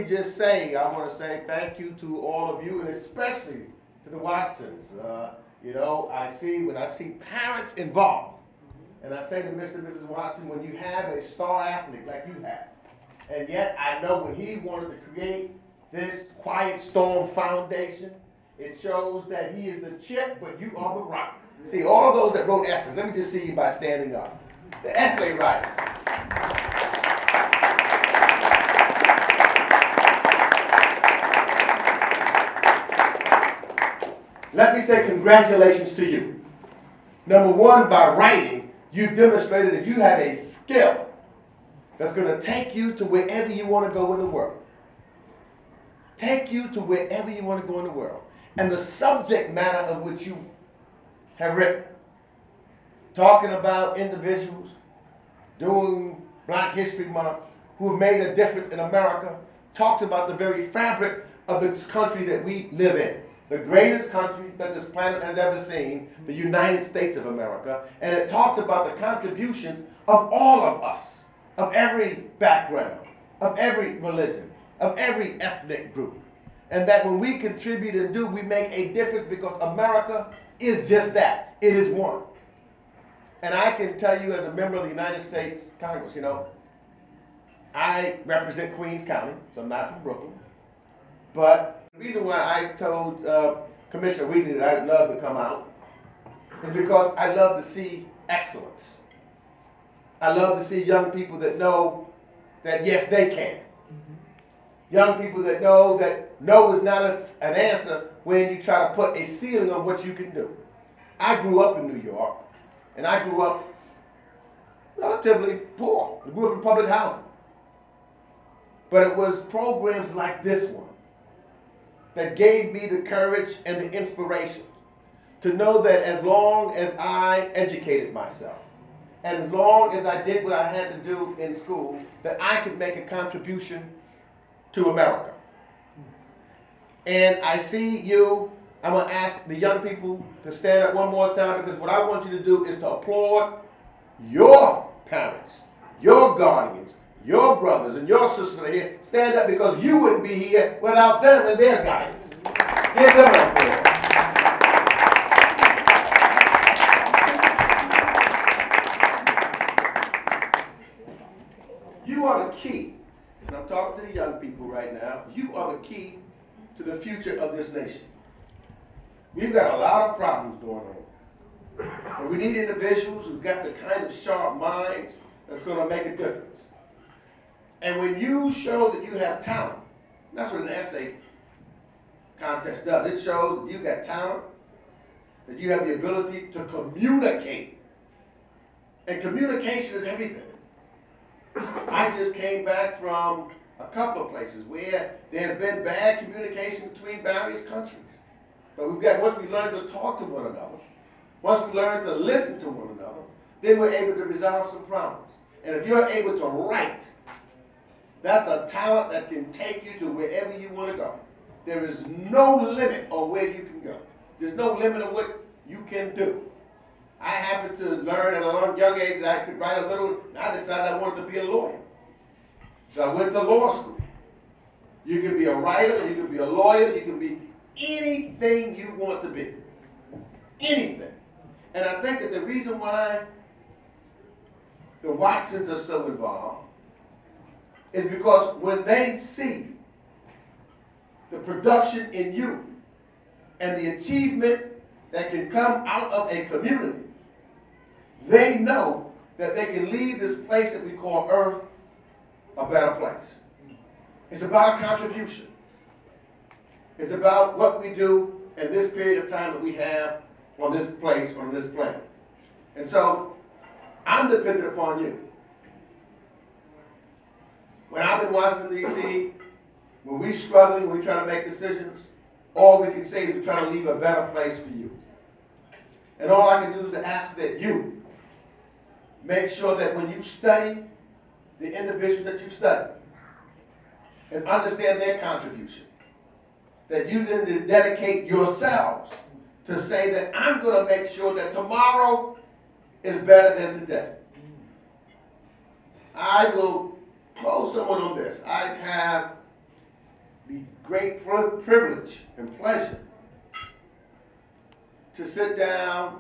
just say, I want to say thank you to all of you, and especially to the Watsons. You know, when I see parents involved, and I say to Mr. and Mrs. Watson, when you have a star athlete like you have, and yet I know when he wanted to create this Quiet Storm Foundation, it shows that he is the chip, but you are the rock. See, all those that wrote essays, let me just see you by standing up. The essay writers. Let me say congratulations to you. Number one, by writing, you've demonstrated that you have a skill that's going to take you to wherever you want to go in the world. Take you to wherever you want to go in the world. And the subject matter of which you have written, talking about individuals doing Black History Month who have made a difference in America, talks about the very fabric of this country that we live in. The greatest country that this planet has ever seen, the United States of America, and it talks about the contributions of all of us, of every background, of every religion, of every ethnic group. And that when we contribute and do, we make a difference because America is just that. It is one. And I can tell you as a member of the United States Congress, you know, I represent Queens County, so I'm not from Brooklyn. But the reason why I told Commissioner Wheatley that I'd love to come out is because I love to see excellence. I love to see young people that know that yes, they can. Young people that know that no is not an answer when you try to put a ceiling on what you can do. I grew up in New York, and I grew up relatively poor. I grew up in public housing. But it was programs like this one that gave me the courage and the inspiration to know that as long as I educated myself, and as long as I did what I had to do in school, that I could make a contribution to America. And I see you, I'm going to ask the young people to stand up one more time, because what I want you to do is to applaud your parents, your guardians, your brothers and your sisters that are here. Stand up, because you wouldn't be here without them and their guidance. Give them an applause. You are the key, and I'm talking to the young people right now, you are the key to the future of this nation. We've got a lot of problems going on. And we need individuals who've got the kind of sharp minds that's going to make a difference. And when you show that you have talent, that's what an essay contest does. It shows that you've got talent, that you have the ability to communicate. And communication is everything. I just came back from a couple of places where there has been bad communication between various countries. But once we learn to talk to one another, once we learn to listen to one another, then we're able to resolve some problems. And if you're able to write, that's a talent that can take you to wherever you want to go. There is no limit on where you can go. There's no limit on what you can do. I happened to learn at a young age that I could write a little, and I decided I wanted to be a lawyer. So I went to law school. You can be a writer, you can be a lawyer, you can be anything you want to be. Anything. And I think that the reason why the Watsons are so involved is because when they see the production in you and the achievement that can come out of a community, they know that they can leave this place that we call Earth a better place. It's about a contribution. It's about what we do in this period of time that we have on this place, on this planet. And so, I'm dependent upon you. When I'm in Washington, D.C., when we're struggling, when we try to make decisions, all we can say is we're trying to leave a better place for you. And all I can do is to ask that you make sure that when you study the individuals that you study and understand their contribution, that you then dedicate yourselves to say that I'm going to make sure that tomorrow is better than today. I will close someone on this. I have great privilege and pleasure to sit down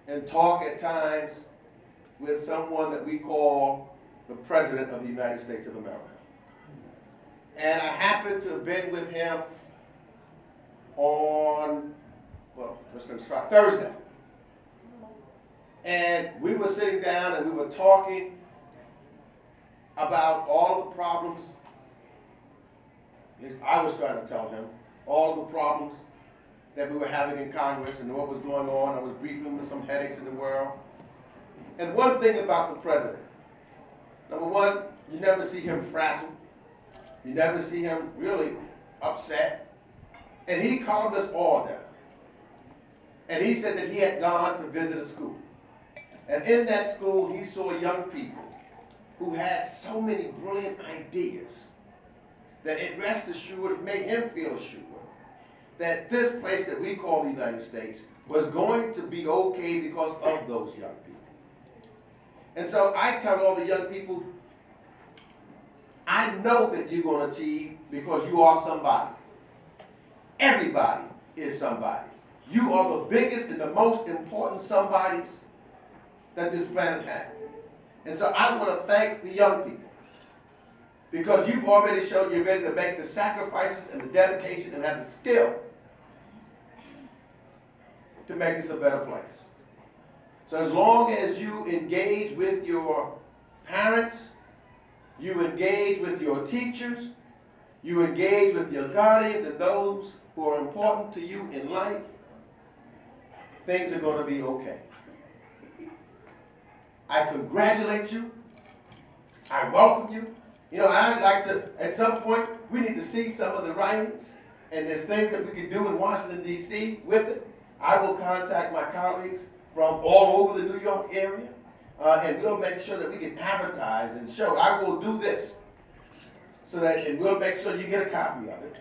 and talk at times with someone that we call the President of the United States of America. And I happened to have been with him on, Thursday. And we were sitting down and we were talking about all the problems, at least I was trying to tell him, all the problems that we were having in Congress and what was going on. I was briefing him with some headaches in the world. And one thing about the president, number one, you never see him frazzled. You never see him really upset. And he calmed us all down. And he said that he had gone to visit a school. And in that school, he saw young people who had so many brilliant ideas that it made him feel assured that this place that we call the United States was going to be okay because of those young people. And so I tell all the young people, I know that you're going to achieve because you are somebody. Everybody is somebody. You are the biggest and the most important somebodies that this planet has. And so I want to thank the young people because you've already shown you're ready to make the sacrifices and the dedication and have the skill to make this a better place. So as long as you engage with your parents, you engage with your teachers, you engage with your guardians and those who are important to you in life, things are going to be okay. I congratulate you. I welcome you. You know, I'd like to, at some point, we need to see some of the writings, and there's things that we can do in Washington, D.C. with it. I will contact my colleagues from all over the New York area, and we'll make sure that we can advertise and show. I will do this, so that, and we'll make sure you get a copy of it,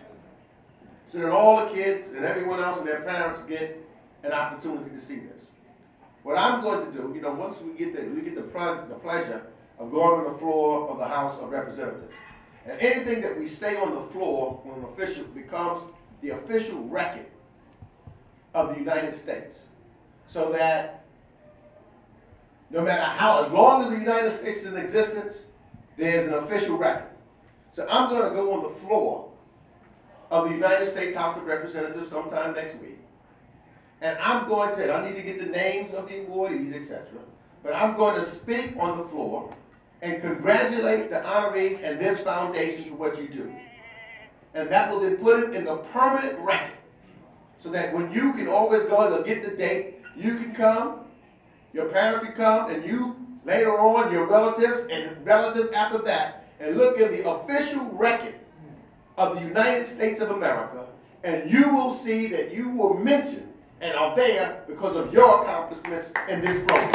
so that all the kids and everyone else and their parents get an opportunity to see this. What I'm going to do, you know, once we get the pleasure of going on the floor of the House of Representatives, and anything that we say on the floor when an official becomes the official record of the United States, so that no matter how, as long as the United States is in existence, there's an official record. So I'm going to go on the floor of the United States House of Representatives sometime next week. And I need to get the names of the awardees, etc. But I'm going to speak on the floor and congratulate the honorees and this foundation for what you do. And that will then put it in the permanent record. So that when you can always go and get the date, you can come, your parents can come, and you later on, your relatives and relatives after that, and look in the official record of the United States of America, and you will see that you were mentioned and are there because of your accomplishments in this program.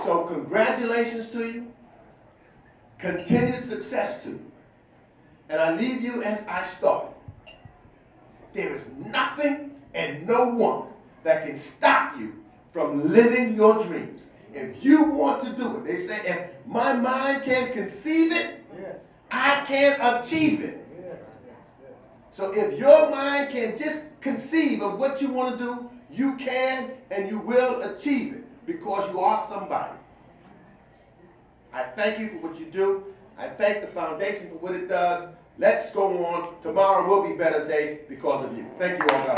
So congratulations to you. Continued success to you. And I leave you as I started. There is nothing and no one that can stop you from living your dreams. If you want to do it, they say, if my mind can conceive it, yes, I can achieve it. Yes, yes, yes. So if your mind can just conceive of what you want to do, you can and you will achieve it because you are somebody. I thank you for what you do. I thank the foundation for what it does. Let's go on. Tomorrow will be a better day because of you. Thank you all. God.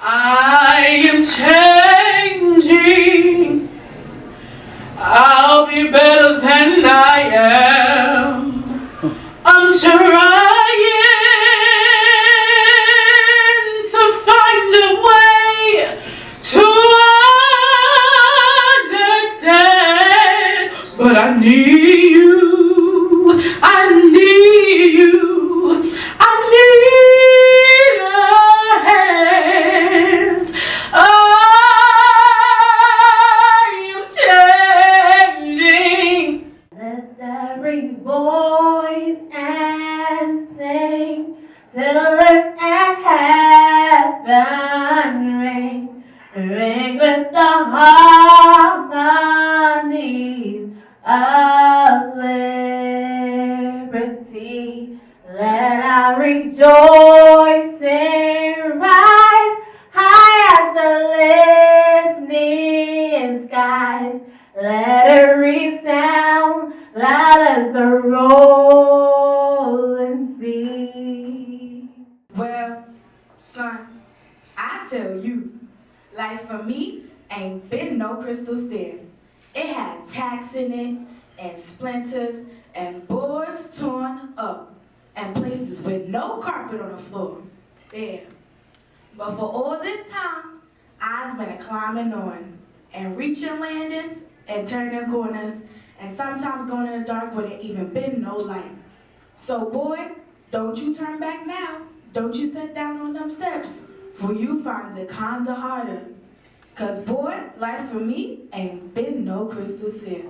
I am changing. I'll be better than I am. I'm trying to find a way to understand, but I need you. I need you. I need a hand. I am changing. I tell you, life for me ain't been no crystal stair. It had tacks in it, and splinters, and boards torn up, and places with no carpet on the floor. Yeah. But for all this time, I've been climbing on, and reaching landings, and turning corners, and sometimes going in the dark where there even been no light. So boy, don't you turn back now. Don't you sit down on them steps, for you finds it kinda harder. 'Cause boy, life for me ain't been no crystal stair.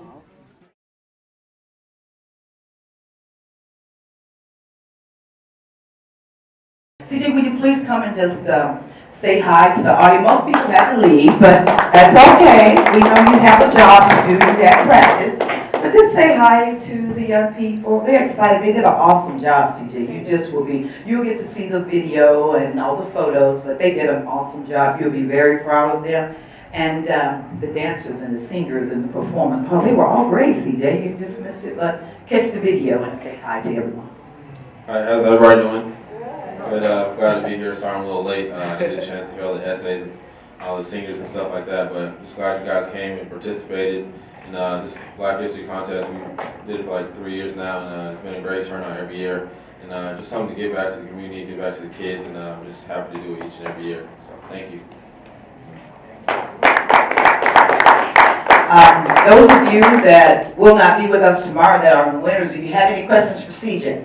CJ, will you please come and just say hi to the audience? Most people have to leave, but that's okay. We know you have a job to do, you have practice. But just say hi to the young people. They're excited. They did an awesome job, CJ. You'll get to see the video and all the photos, but they did an awesome job. You'll be very proud of them. And the dancers and the singers and the performers, oh, they were all great, CJ. You just missed it, but catch the video and say hi to everyone. All right, how's everybody doing? Good, glad to be here. Sorry I'm a little late. I didn't get a chance to hear all the essays and all the singers and stuff like that, but I'm just glad you guys came and participated in this Black History Contest. We did it for like 3 years now, and it's been a great turnout every year. And just something to give back to the community, give back to the kids, and I'm just happy to do it each and every year. So thank you. Those of you that will not be with us tomorrow that are winners, if you have any questions for CJ,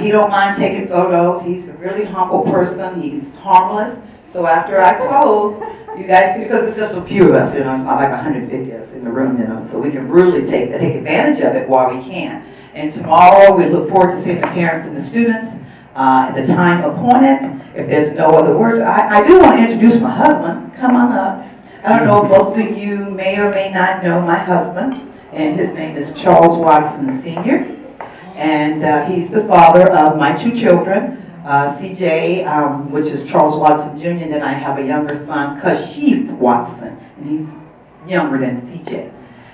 he don't mind taking photos. He's a really humble person. He's harmless. So after I close, you guys can, because it's just a few of us, it's not like 150 of us in the room, so we can really take advantage of it while we can. And tomorrow, we look forward to seeing the parents and the students at the time appointed. If there's no other words, I do want to introduce my husband. Come on up. I don't know if most of you may or may not know my husband, and his name is Charles Watson Sr., and he's the father of my 2 children, C.J., which is Charles Watson Jr., and then I have a younger son, Kashif Watson, and he's younger than C.J.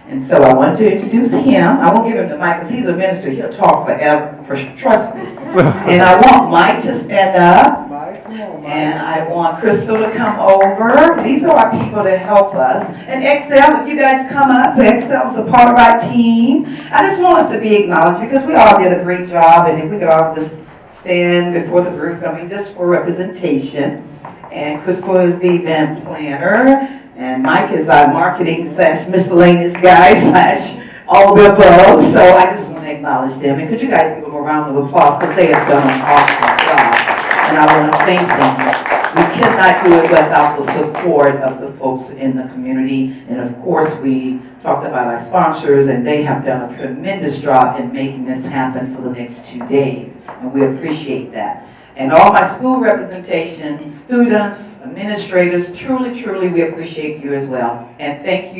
And so I wanted to introduce him. I won't give him the mic because he's a minister. He'll talk forever, trust me. And I want Mike to stand up. Mike, come on, Mike. And I want Crystal to come over. These are our people that help us. And Excel, if you guys come up, Excel is a part of our team. I just want us to be acknowledged because we all did a great job. And if we could all just stand before the group, just for representation. And Crystal is the event planner. And Mike is our marketing / miscellaneous guy / all the above. So I just want to acknowledge them. And could you guys give them a round of applause because they have done an awesome job. And I want to thank them. We cannot do it without the support of the folks in the community. And of course, we talked about our sponsors, and they have done a tremendous job in making this happen for the next 2 days. And we appreciate that. And all my school representation, students, administrators, truly, we appreciate you as well. And thank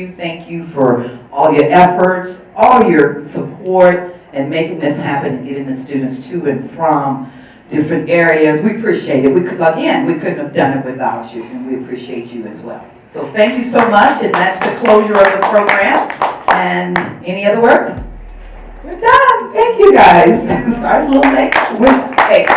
you for all your efforts, all your support, and making this happen and getting the students to and from different areas. We appreciate it. We couldn't have done it without you, and we appreciate you as well. So thank you so much, and that's the closure of the program. And any other words? We're done. Thank you guys. Sorry, a little late. Thanks.